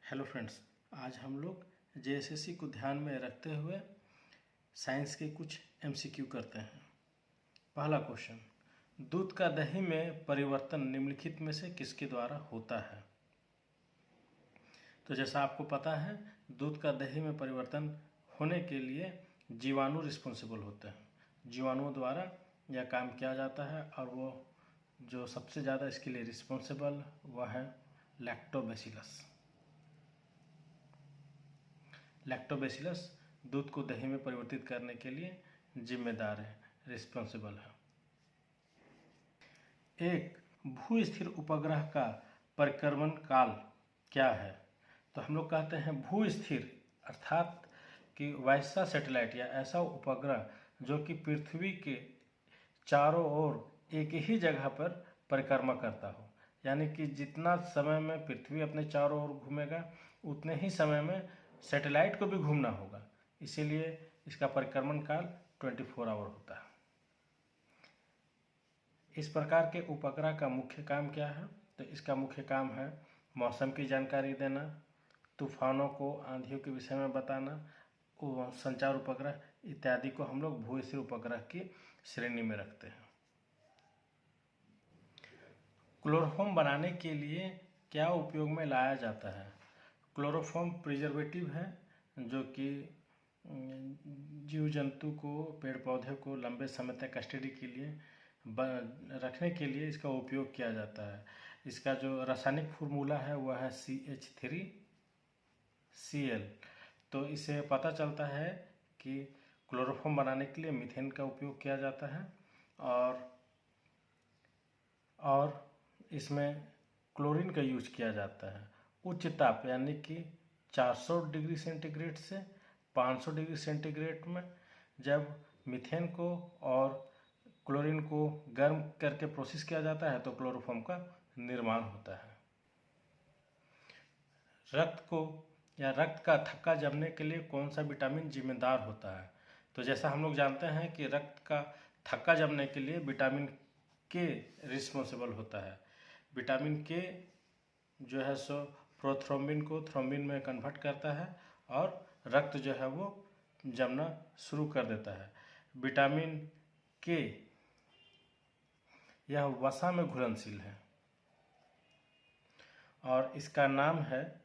Hello friends, आज हम लोग जेएसएससी को ध्यान में रखते हुए साइंस के कुछ एमसीक्यू करते हैं। पहला क्वेश्चन, दूध का दही में परिवर्तन निम्नलिखित में से किसके द्वारा होता है? तो जैसा आपको पता है, दूध का दही में परिवर्तन होने के लिए जीवाणु रिस्पॉन्सिबल होते हैं। जीवाणुओं द्वारा यह काम किया जाता है और वो जो सबसे ज़्यादा इसके लिए रिस्पॉन्सिबल वह है लैक्टोबैसिलस। लैक्टोबैसिलस दूध को दही में परिवर्तित करने के लिए जिम्मेदार है, रिस्पॉन्सिबल है। एक भू-स्थिर उपग्रह का परिक्रमण काल क्या है? तो हम लोग कहते हैं भू-स्थिर अर्थात कि वैसा सैटेलाइट या ऐसा उपग्रह जो कि पृथ्वी के चारों ओर एक ही जगह पर परिक्रमा करता हो, यानी कि जितना समय में पृथ्वी अपने चारों ओर घूमेगा उतने ही समय में सैटेलाइट को भी घूमना होगा, इसीलिए इसका परिक्रमण काल 24 आवर होता है। इस प्रकार के उपग्रह का मुख्य काम क्या है? तो इसका मुख्य काम है मौसम की जानकारी देना, तूफानों को, आंधियों के विषय में बताना, संचार उपग्रह इत्यादि को हम लोग भू-स्थिर उपग्रह की श्रेणी में रखते हैं। क्लोरोफॉर्म बनाने के लिए क्या उपयोग में लाया जाता है? क्लोरोफॉर्म प्रिजर्वेटिव है जो कि जीव जंतु को, पेड़ पौधे को लंबे समय तक कस्टडी के लिए रखने के लिए इसका उपयोग किया जाता है। इसका जो रासायनिक फार्मूला है वह है CH3Cl। तो इससे पता चलता है कि क्लोरोफॉर्म बनाने के लिए मीथेन का उपयोग किया जाता है और इसमें क्लोरीन का यूज किया जाता है। उच्च ताप यानी कि 400 डिग्री सेंटीग्रेड से 500 डिग्री सेंटीग्रेड में जब मीथेन को और क्लोरीन को गर्म करके प्रोसेस किया जाता है तो क्लोरोफॉर्म का निर्माण होता है। रक्त को या रक्त का थक्का जमने के लिए कौन सा विटामिन जिम्मेदार होता है? तो जैसा हम लोग जानते हैं कि रक्त का थक्का जमने के लिए विटामिन के रिस्पॉन्सिबल होता है। विटामिन के जो है सो प्रोथ्रोम्बिन को थ्रोम्बिन में कन्वर्ट करता है और रक्त जो है वो जमना शुरू कर देता है। विटामिन के यह वसा में घुलनशील है और इसका नाम है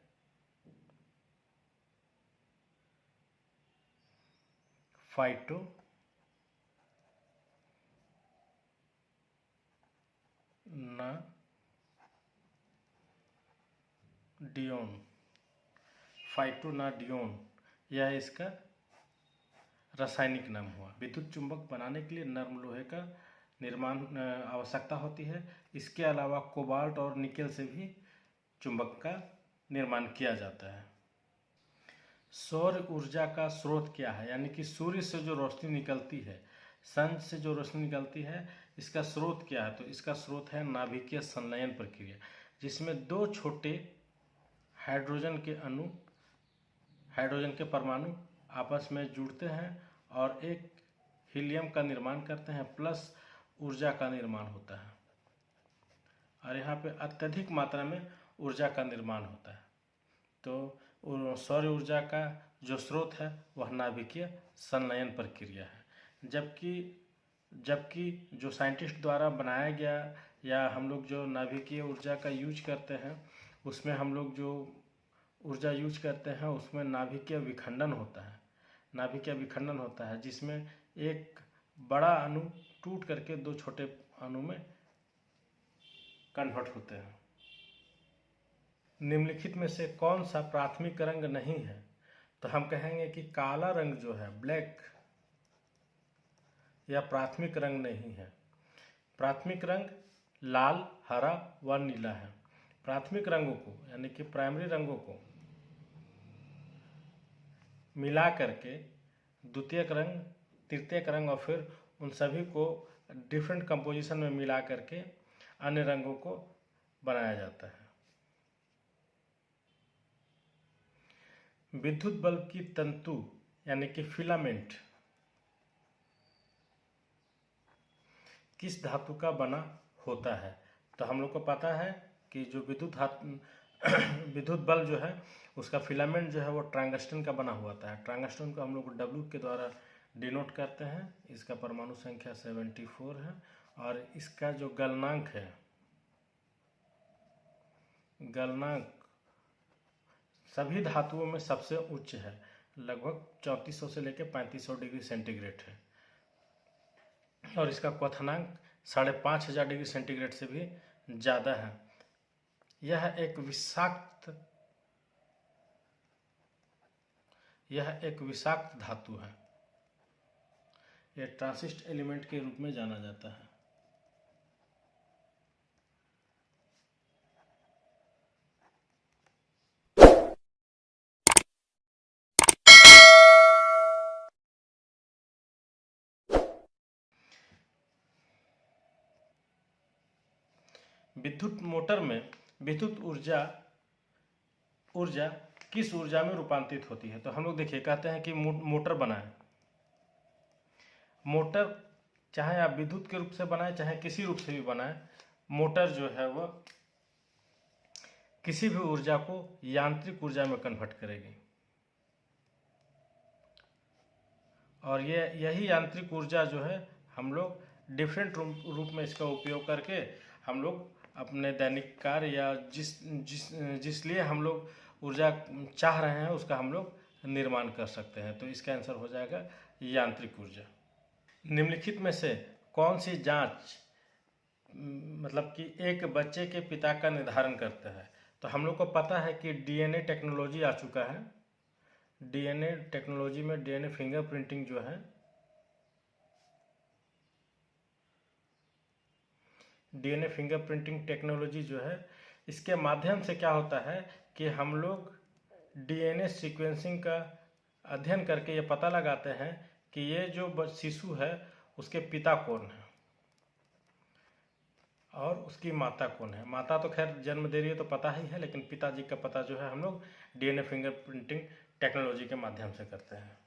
फाइटोनाडियोन। यह इसका रासायनिक नाम हुआ। विद्युत चुंबक बनाने के लिए नर्म लोहे का निर्माण आवश्यकता होती है। इसके अलावा कोबाल्ट और निकेल से भी चुंबक का निर्माण किया जाता है। सौर ऊर्जा का स्रोत क्या है? यानी कि सूर्य से जो रोशनी निकलती है, सन से जो रोशनी निकलती है, इसका स्रोत क्या है? तो इसका स्रोत है नाभिकीय संलयन प्रक्रिया, जिसमें दो छोटे हाइड्रोजन के परमाणु आपस में जुड़ते हैं और एक हीलियम का निर्माण करते हैं, प्लस ऊर्जा का निर्माण होता है और यहाँ पे अत्यधिक मात्रा में ऊर्जा का निर्माण होता है। तो सौर ऊर्जा का जो स्रोत है वह नाभिकीय संलयन प्रक्रिया है। जबकि जो साइंटिस्ट द्वारा बनाया गया या हम लोग जो नाभिकीय ऊर्जा का यूज करते हैं उसमें हम लोग जो ऊर्जा यूज करते हैं उसमें नाभिकीय विखंडन होता है जिसमें एक बड़ा अणु टूट करके दो छोटे अणु में कन्वर्ट होते हैं। निम्नलिखित में से कौन सा प्राथमिक रंग नहीं है? तो हम कहेंगे कि काला रंग जो है, ब्लैक, यह प्राथमिक रंग नहीं है। प्राथमिक रंग लाल, हरा व नीला है। प्राथमिक रंगों को यानी कि प्राइमरी रंगों को मिला करके द्वितीयक रंग, तृतीयक रंग और फिर उन सभी को डिफरेंट कंपोजिशन में मिला करके अन्य रंगों को बनाया जाता है। विद्युत बल्ब की तंतु यानी कि फिलामेंट किस धातु का बना होता है? तो हम लोग को पता है कि जो विद्युत बल्ब जो है उसका फिलामेंट जो है वो टंगस्टन का बना हुआ था। टंगस्टन को हम लोग W के द्वारा डिनोट करते हैं। इसका परमाणु संख्या 74 है और इसका जो गलनांक है, गलनांक सभी धातुओं में सबसे उच्च है, लगभग 3400 से लेकर 3500 डिग्री सेंटीग्रेड है और इसका क्वथनांक 5500 डिग्री सेंटीग्रेड से भी ज़्यादा है। यह एक विषाक्त धातु है। यह ट्रांसिस्ट एलिमेंट के रूप में जाना जाता है। विद्युत मोटर में विद्युत ऊर्जा किस ऊर्जा में रूपांतरित होती है? तो हम लोग देखिए, कहते हैं कि मोटर बनाएं। मोटर चाहे आप विद्युत के रूप से बनाएं चाहे किसी रूप से भी बनाएं, मोटर जो है वह किसी भी ऊर्जा को यांत्रिक ऊर्जा में कन्वर्ट करेगी और यही यांत्रिक ऊर्जा जो है हम लोग डिफरेंट रूप में इसका उपयोग करके हम लोग अपने दैनिक कार्य या जिस लिए हम लोग ऊर्जा चाह रहे हैं उसका हम लोग निर्माण कर सकते हैं। तो इसका आंसर हो जाएगा यांत्रिक ऊर्जा। निम्नलिखित में से कौन सी जांच मतलब कि एक बच्चे के पिता का निर्धारण करता है? तो हम लोग को पता है कि DNA टेक्नोलॉजी आ चुका है। DNA टेक्नोलॉजी में DNA फिंगरप्रिंटिंग जो है, DNA फिंगरप्रिंटिंग टेक्नोलॉजी जो है, इसके माध्यम से क्या होता है कि हम लोग DNA सीक्वेंसिंग का अध्ययन करके ये पता लगाते हैं कि ये जो शिशु है उसके पिता कौन है और उसकी माता कौन है। माता तो खैर जन्म दे रही है तो पता ही है, लेकिन पिताजी का पता जो है हम लोग DNA फिंगरप्रिंटिंग टेक्नोलॉजी के माध्यम से करते हैं।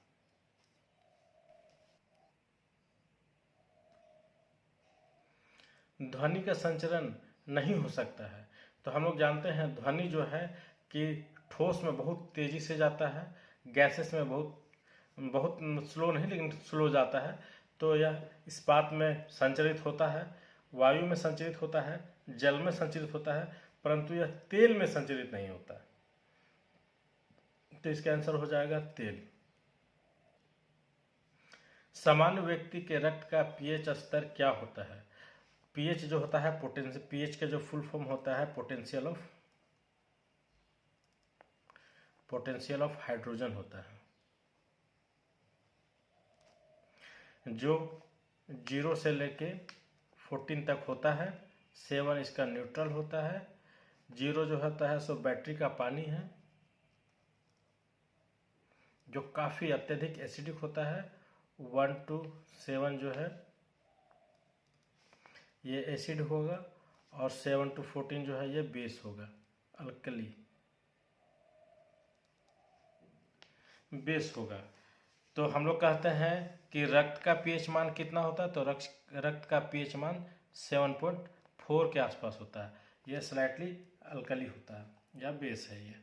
ध्वनि का संचरण नहीं हो सकता है। तो हम लोग जानते हैं ध्वनि जो है कि ठोस में बहुत तेजी से जाता है, गैसेस में बहुत स्लो नहीं लेकिन स्लो जाता है। तो यह इस्पात में संचरित होता है, वायु में संचरित होता है, जल में संचरित होता है, परंतु यह तेल में संचरित नहीं होता। तो इसका आंसर हो जाएगा तेल। सामान्य व्यक्ति के रक्त का पीएच स्तर क्या होता है? पीएच जो होता है पीएच का जो फुल फॉर्म होता है पोटेंशियल ऑफ हाइड्रोजन होता है, जो 0 से लेके 14 तक होता है। 7 इसका न्यूट्रल होता है। 0 जो होता है सो बैटरी का पानी है जो काफ़ी अत्यधिक एसिडिक होता है। 1 to 7 जो है ये एसिड होगा और 7 to 14 जो है ये बेस होगा, अल्कली बेस होगा। तो हम लोग कहते हैं कि रक्त का पीएच मान कितना होता है? तो रक्त का पीएच मान 7.4 के आसपास होता है। यह स्लाइटली अल्कली होता है या बेस है ये।